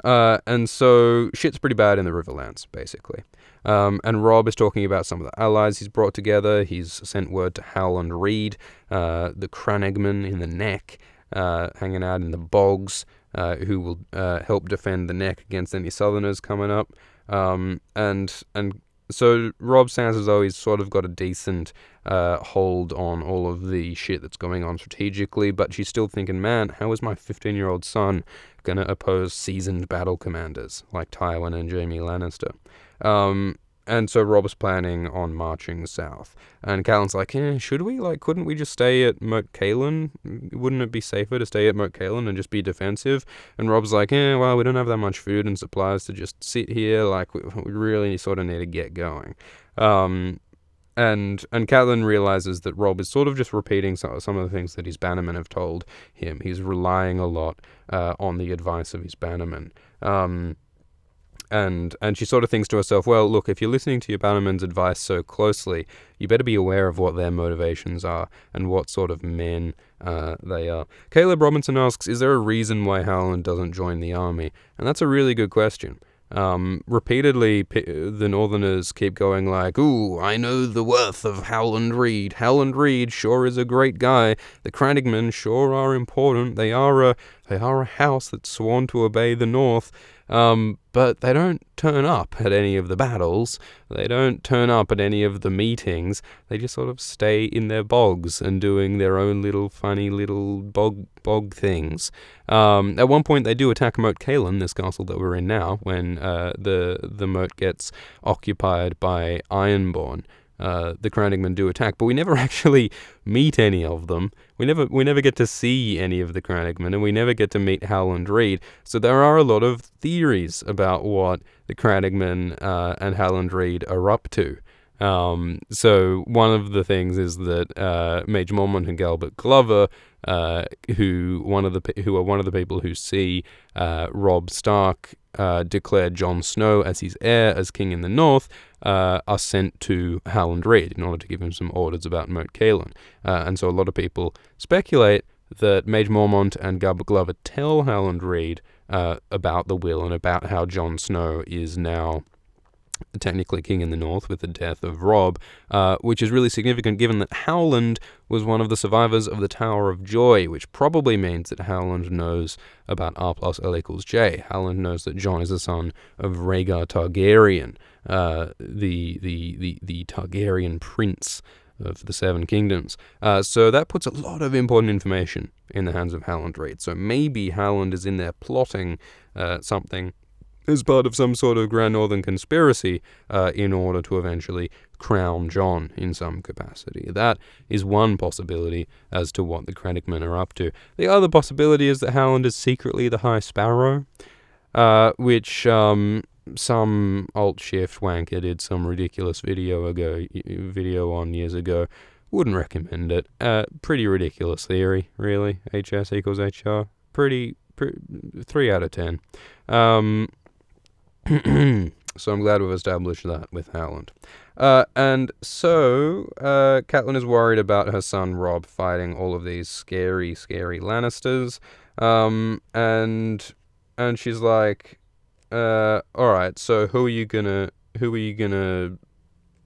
And so shit's pretty bad in the Riverlands, basically. And Robb is talking about some of the allies he's brought together. He's sent word to Howland Reed, the Cranagman in the Neck, hanging out in the bogs, who will help defend the Neck against any Southerners coming up. And so Robb sounds as though he's sort of got a decent hold on all of the shit that's going on strategically, but she's still thinking, man, how is my 15-year-old son going to oppose seasoned battle commanders like Tywin and Jaime Lannister? And so Robb's planning on marching south. And Catelyn's like, should we? Like, couldn't we just stay at Moat Cailin? Wouldn't it be safer to stay at Moat Cailin and just be defensive? And Robb's like, well, we don't have that much food and supplies to just sit here. Like, we really sort of need to get going. And Catelyn realizes that Robb is sort of just repeating some of the things that his bannermen have told him. He's relying a lot on the advice of his bannermen. And she sort of thinks to herself, well, look, if you're listening to your bannerman's advice so closely, you better be aware of what their motivations are and what sort of men they are. Caleb Robinson asks, is there a reason why Howland doesn't join the army? And that's a really good question. Repeatedly, the Northerners keep going like, ooh, I know the worth of Howland Reed. Howland Reed sure is a great guy. The Cranagmen sure are important. They are a house that's sworn to obey the North. But they don't turn up at any of the battles. They don't turn up at any of the meetings. They just sort of stay in their bogs and doing their own little funny little bog things. At one point, they do attack Moat Cailin, this castle that we're in now, when the moat gets occupied by Ironborn. The Cranagmen do attack, but we never actually meet any of them. We never get to see any of the Cranagmen, and we never get to meet Howland Reed. So there are a lot of theories about what the Cranagmen and Howland Reed are up to. So one of the things is that Mage Mormont and Galbert Glover, who are one of the people who see Robb Stark declare Jon Snow as his heir, as king in the north, are sent to Howland Reed in order to give him some orders about Moat Cailin. And so a lot of people speculate that Mage Mormont and Galbert Glover tell Howland Reed about the will and about how Jon Snow is now technically king in the north with the death of Robb, which is really significant given that Howland was one of the survivors of the Tower of Joy, which probably means that Howland knows about R plus L equals J. Howland knows that Jon is the son of Rhaegar Targaryen, the Targaryen prince of the Seven Kingdoms. So that puts a lot of important information in the hands of Howland Reed. So maybe Howland is in there plotting something as part of some sort of Grand Northern conspiracy in order to eventually crown Jon in some capacity. That is one possibility as to what the Cranagmen are up to. The other possibility is that Howland is secretly the High Sparrow, which some alt-shift wanker did some ridiculous video on years ago. Wouldn't recommend it. Pretty ridiculous theory, really. HS equals HR. Pretty 3 out of 10. So I'm glad we've established that with Howland. And so Catelyn is worried about her son Robb fighting all of these scary Lannisters. And she's like, all right, so who are you gonna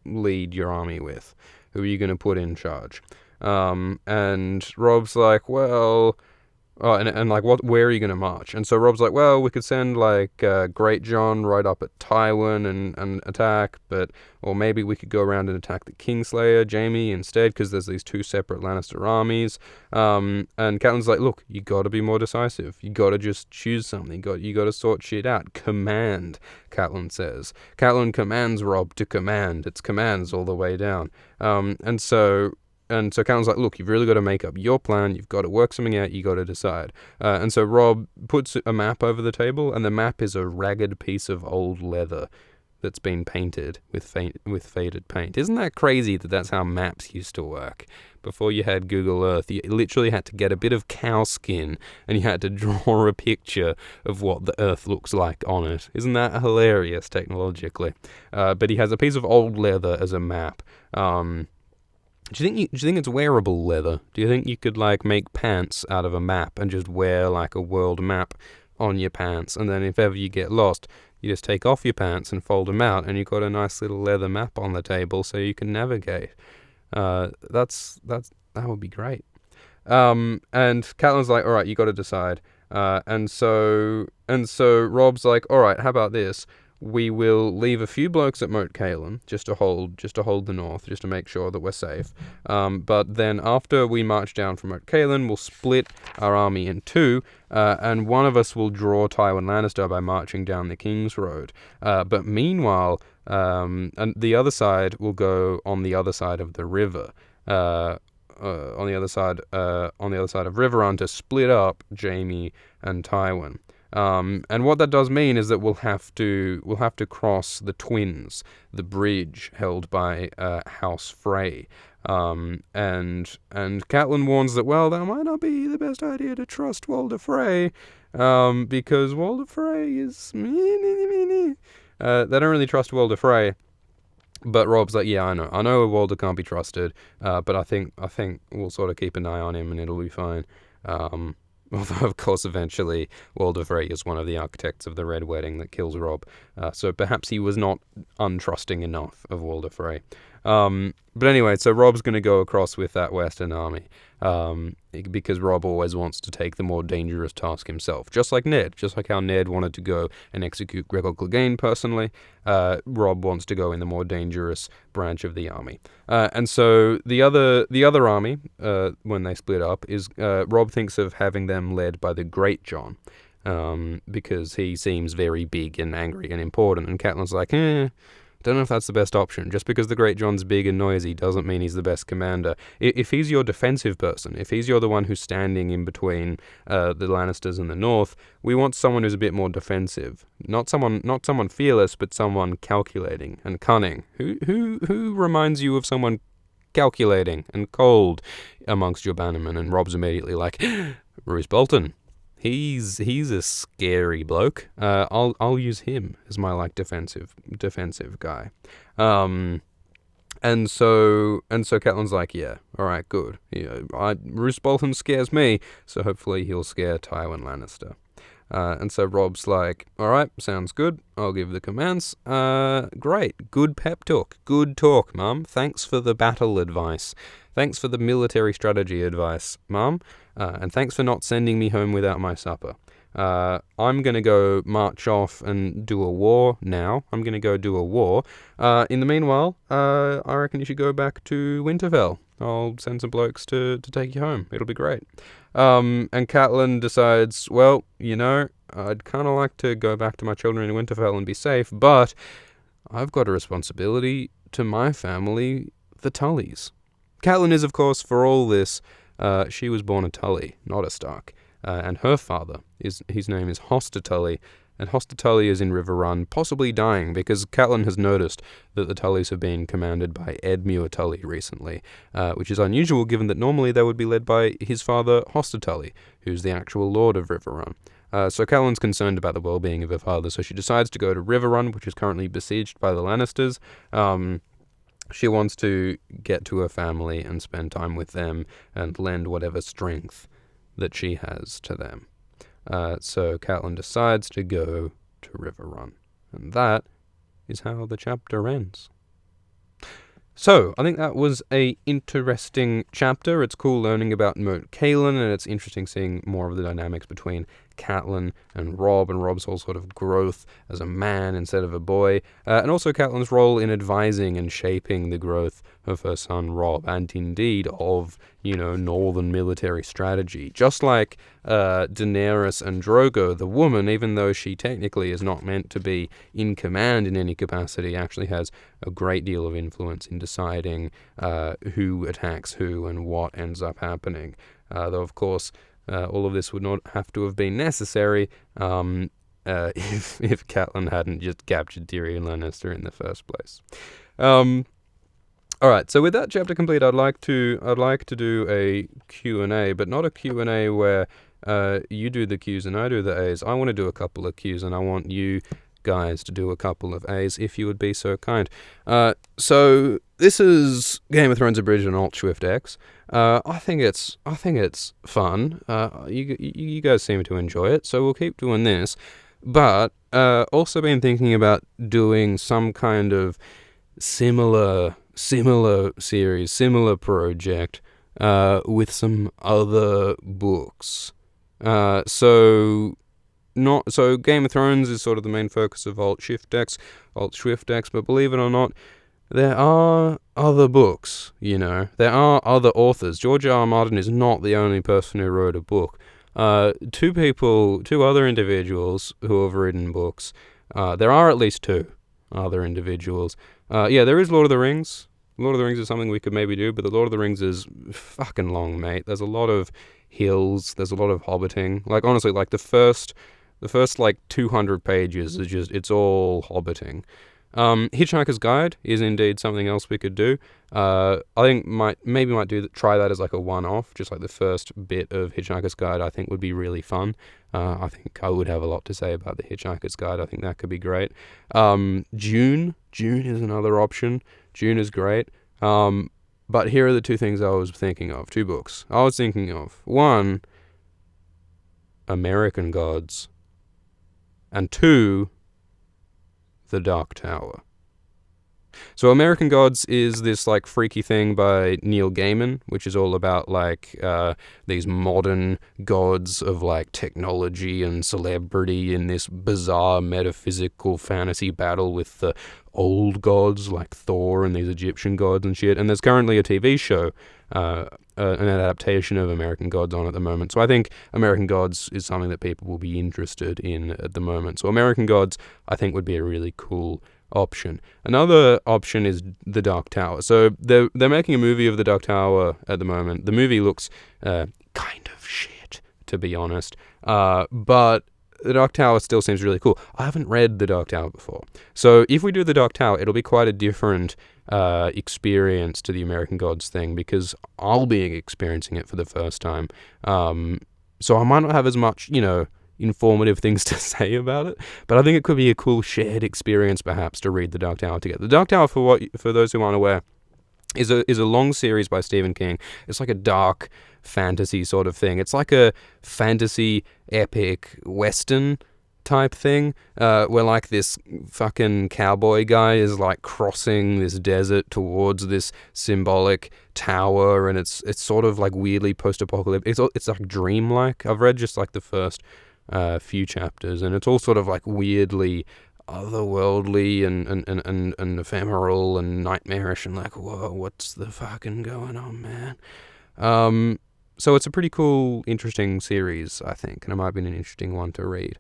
lead your army with? Who are you gonna put in charge? And Robb's like, well, oh, and like, where are you going to march? And so Robb's like, well, we could send like Great John right up at Tywin and attack, or maybe we could go around and attack the Kingslayer, Jaime, instead, because there's these 2 separate Lannister armies. And Catelyn's like, look, you got to be more decisive. You got to just choose something. You got to sort shit out. Command, Catelyn says. Catelyn commands Robb to command. It's commands all the way down. And so Catelyn's like, look, you've really got to make up your plan. You've got to work something out. You got to decide. And so Robb puts a map over the table, and the map is a ragged piece of old leather that's been painted with faded paint. Isn't that crazy that that's how maps used to work? Before you had Google Earth, you literally had to get a bit of cow skin, and you had to draw a picture of what the Earth looks like on it. Isn't that hilarious technologically? But he has a piece of old leather as a map. Do you think it's wearable leather? Do you think you could like make pants out of a map and just wear like a world map on your pants, and then if ever you get lost, you just take off your pants and fold them out, and you've got a nice little leather map on the table so you can navigate. That would be great. And Catelyn's like, all right, you got to decide. And so Rob's like, all right, how about this? We will leave a few blokes at Moat Cailin just to hold the north, just to make sure that we're safe. But then after we march down from Moat Cailin, we'll split our army in two, and one of us will draw Tywin Lannister by marching down the King's Road. But meanwhile, and the other side will go on the other side of the river. On the other side of Riverrun to split up Jaime and Tywin. And what that does mean is that we'll have to cross the Twins, the bridge held by House Frey. And Catelyn warns that, well, that might not be the best idea to trust Walder Frey, because Walder Frey is they don't really trust Walder Frey. But Rob's like, yeah, I know Walder can't be trusted, but I think we'll sort of keep an eye on him and it'll be fine. Although, of course, eventually Walder Frey is one of the architects of the Red Wedding that kills Rob, so perhaps he was not untrusting enough of Walder Frey. But anyway, so Rob's going to go across with that Western army, because Rob always wants to take the more dangerous task himself, just like how Ned wanted to go and execute Gregor Clegane personally. Rob wants to go in the more dangerous branch of the army, and so the other army, when they split up, is Rob thinks of having them led by the Great John, because he seems very big and angry and important, and Catelyn's like, don't know if that's the best option. Just because the Great John's big and noisy doesn't mean he's the best commander. If he's your defensive person, if he's the one who's standing in between the Lannisters and the North, we want someone who's a bit more defensive. Not someone fearless, but someone calculating and cunning. Who reminds you of someone calculating and cold amongst your bannermen? And Rob's immediately like, Roose Bolton. He's a scary bloke. I'll use him as my like defensive guy. And so Catelyn's like, yeah, all right, good. Roose Bolton scares me, so hopefully he'll scare Tywin Lannister. And so Rob's like, all right, sounds good. I'll give the commands. Great, good pep talk. Good talk, Mum. Thanks for the battle advice. Thanks for the military strategy advice, Mum. And thanks for not sending me home without my supper. I'm going to go march off and do a war now. In the meanwhile, I reckon you should go back to Winterfell. I'll send some blokes to take you home. It'll be great. And Catelyn decides, well, I'd kind of like to go back to my children in Winterfell and be safe, but I've got a responsibility to my family, the Tullys. Catelyn is, of course, for all this, she was born a Tully, not a Stark. And her father, his name is Hoster Tully, and Hoster Tully is in Riverrun, possibly dying, because Catelyn has noticed that the Tullys have been commanded by Edmure Tully recently, which is unusual given that normally they would be led by his father, Hoster Tully, who's the actual lord of Riverrun. So Catelyn's concerned about the well-being of her father, so she decides to go to Riverrun, which is currently besieged by the Lannisters. She wants to get to her family and spend time with them and lend whatever strength that she has to them. So Catelyn decides to go to Riverrun. And that is how the chapter ends. So, I think that was a interesting chapter. It's cool learning about Moat Cailin, and it's interesting seeing more of the dynamics between Catelyn and Rob's whole sort of growth as a man instead of a boy, and also Catelyn's role in advising and shaping the growth of her son Rob, and indeed of, northern military strategy. Just like Daenerys and Drogo, the woman, even though she technically is not meant to be in command in any capacity, actually has a great deal of influence in deciding who attacks who and what ends up happening. Though, of course, all of this would not have to have been necessary if Catelyn hadn't just captured Tyrion Lannister in the first place. All right, so with that chapter complete, I'd like to do a Q&A, but not a Q&A where you do the Q's and I do the A's. I want to do a couple of Q's, and I want you guys to do a couple of A's, if you would be so kind. So this is Game of Thrones Abridged on Alt Swift X. I think it's fun. You guys seem to enjoy it, so we'll keep doing this. But also been thinking about doing some kind of similar series, similar project with some other books. So Game of Thrones is sort of the main focus of Alt Swift X, but believe it or not, there are other books, there are other authors. George R. R. Martin is not the only person who wrote a book. Two other individuals who have written books. There are at least two other individuals. There is Lord of the Rings. Lord of the Rings is something we could maybe do, but the Lord of the Rings is fucking long, mate. There's a lot of hills, there's a lot of hobbiting. Like, honestly, like the first like 200 pages is just, it's all hobbiting. Hitchhiker's Guide is indeed something else we could do. I think might try that as like a one-off, just like the first bit of Hitchhiker's Guide I think would be really fun. I think I would have a lot to say about the Hitchhiker's Guide. I think that could be great. June is another option. June is great. But here are the two things I was thinking of, two books. I was thinking of, one, American Gods, and two, The Dark Tower. So American Gods is this like freaky thing by Neil Gaiman, which is all about like these modern gods of like technology and celebrity in this bizarre metaphysical fantasy battle with the old gods like Thor and these Egyptian gods and shit. And there's currently a TV show, an adaptation of American Gods on at the moment. So I think American Gods is something that people will be interested in at the moment. So American Gods, I think, would be a really cool option. Another option is The Dark Tower. So they're making a movie of The Dark Tower at the moment. The movie looks kind of shit, to be honest. But The Dark Tower still seems really cool. I haven't read The Dark Tower before. So if we do The Dark Tower, it'll be quite a different experience to the American Gods thing, because I'll be experiencing it for the first time. So I might not have as much, informative things to say about it, but I think it could be a cool shared experience perhaps to read The Dark Tower together. The Dark Tower, for those who aren't aware, is a long series by Stephen King. It's like a dark fantasy sort of thing. It's like a fantasy epic western type thing, where like this fucking cowboy guy is like crossing this desert towards this symbolic tower, and it's sort of like weirdly post-apocalyptic. It's like dreamlike. I've read just like the first few chapters, and it's all sort of like weirdly otherworldly and ephemeral and nightmarish and like, whoa, what's the fucking going on, man? So it's a pretty cool, interesting series, I think, and it might have been an interesting one to read.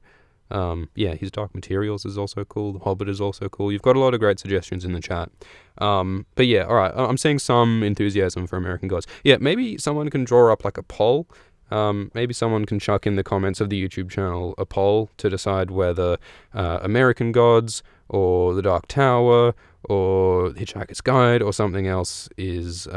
His Dark Materials is also cool. The Hobbit is also cool. You've got a lot of great suggestions in the chat. But yeah, alright, I'm seeing some enthusiasm for American Gods. Yeah, maybe someone can draw up like a poll. Maybe someone can chuck in the comments of the YouTube channel a poll to decide whether American Gods or The Dark Tower or Hitchhiker's Guide or something else is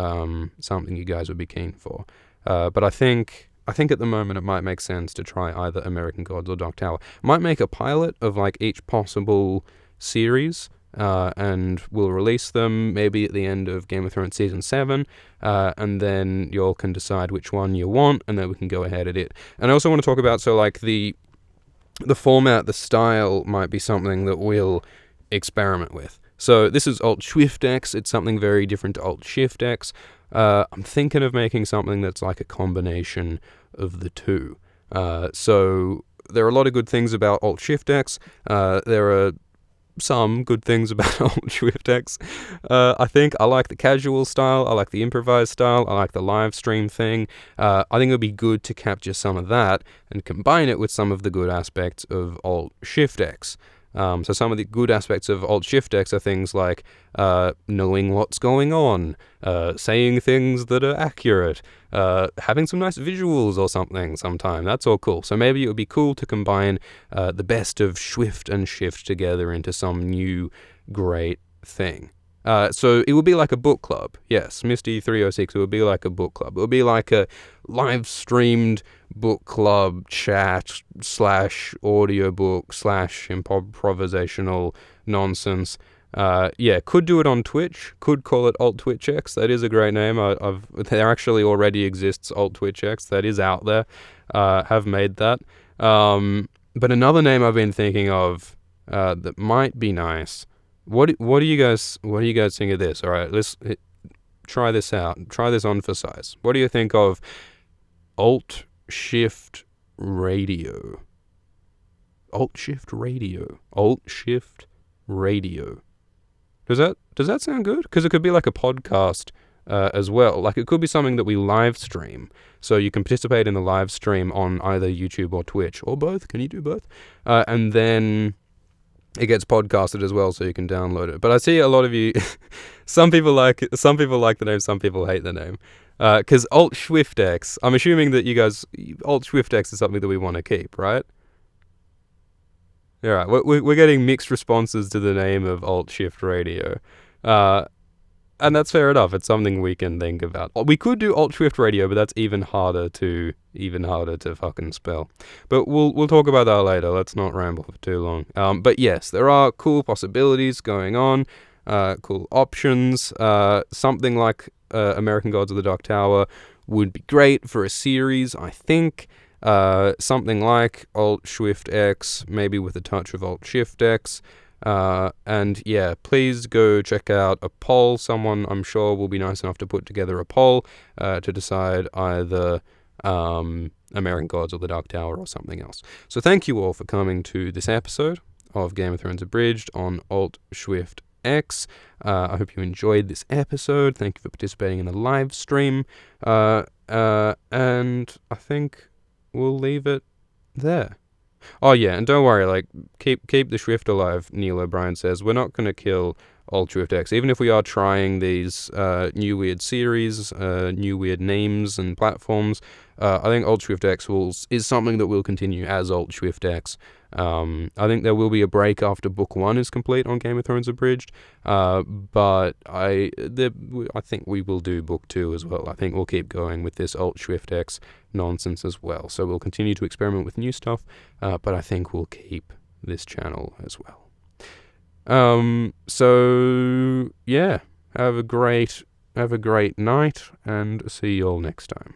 something you guys would be keen for. But I think at the moment it might make sense to try either American Gods or Dark Tower. Might make a pilot of like each possible series, and we'll release them maybe at the end of Game of Thrones Season 7, and then you all can decide which one you want, and then we can go ahead at it. And I also want to talk about, so like the format, the style might be something that we'll experiment with. So this is Alt Swift X. It's something very different to Alt Shift X. I'm thinking of making something that's like a combination of the two. So there are a lot of good things about Alt Shift X. There are some good things about Alt Swift X. I think I like the casual style. I like the improvised style. I like the live stream thing. I think it would be good to capture some of that and combine it with some of the good aspects of Alt Shift X. So some of the good aspects of Alt Shift X are things like knowing what's going on, saying things that are accurate, having some nice visuals or something sometime. That's all cool. So maybe it would be cool to combine the best of Swift and Shift together into some new great thing. So it would be like a book club. Yes, Misty 306, it would be like a book club. It would be like a live streamed book club chat / audiobook / improvisational nonsense. Yeah, could do it on Twitch. Could call it Alt Twitch X. That is a great name. There actually already exists Alt Twitch X. That is out there. Have made that. But another name I've been thinking of that might be nice. What do you guys think of this? All right, let's try this out. Try this on for size. What do you think of Alt Shift Radio? Alt Shift Radio. Alt Shift Radio. Does that sound good? Because it could be like a podcast as well. Like it could be something that we live stream. So you can participate in the live stream on either YouTube or Twitch or both. Can you do both? And then it gets podcasted as well, so you can download it. But I see a lot of you. Some people like the name. Some people hate the name. Because Alt Swift X. I'm assuming that you guys Alt Swift X is something that we want to keep, right? Yeah, right. We're getting mixed responses to the name of Alt Shift Radio, and that's fair enough. It's something we can think about. We could do Alt Shift Radio, but that's even harder to fucking spell. But we'll talk about that later. Let's not ramble for too long. But yes, there are cool possibilities going on, cool options. Something like American Gods of the Dark Tower would be great for a series, I think. Something like Alt Shift X, maybe with a touch of Alt Shift X. And yeah, please go check out a poll. Someone, I'm sure, will be nice enough to put together a poll to decide either American Gods or the Dark Tower or something else. So thank you all for coming to this episode of Game of Thrones Abridged on Alt Shift X. I hope you enjoyed this episode. Thank you for participating in the live stream. And I think we'll leave it there. Oh yeah, and don't worry, like keep the Swift alive, Neil O'Brien says. We're not going to kill Alt Swift X, even if we are trying these new weird series, new weird names and platforms. I think Alt Swift X is something that will continue as Alt Swift X. I think there will be a break after Book 1 is complete on Game of Thrones Abridged, but I think we will do Book 2 as well. I think we'll keep going with this Alt Swift X nonsense as well. So we'll continue to experiment with new stuff, but I think we'll keep this channel as well. So yeah, have a great night, and see you all next time.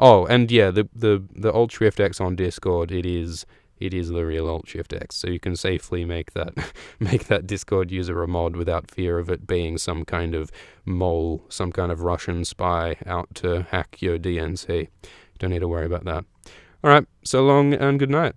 Oh, and yeah, the Alt Shift X on Discord, it is the real Alt Shift X, so you can safely make that Discord user a mod without fear of it being some kind of mole, some kind of Russian spy out to hack your DNC. Don't need to worry about that. All right, so long and good night.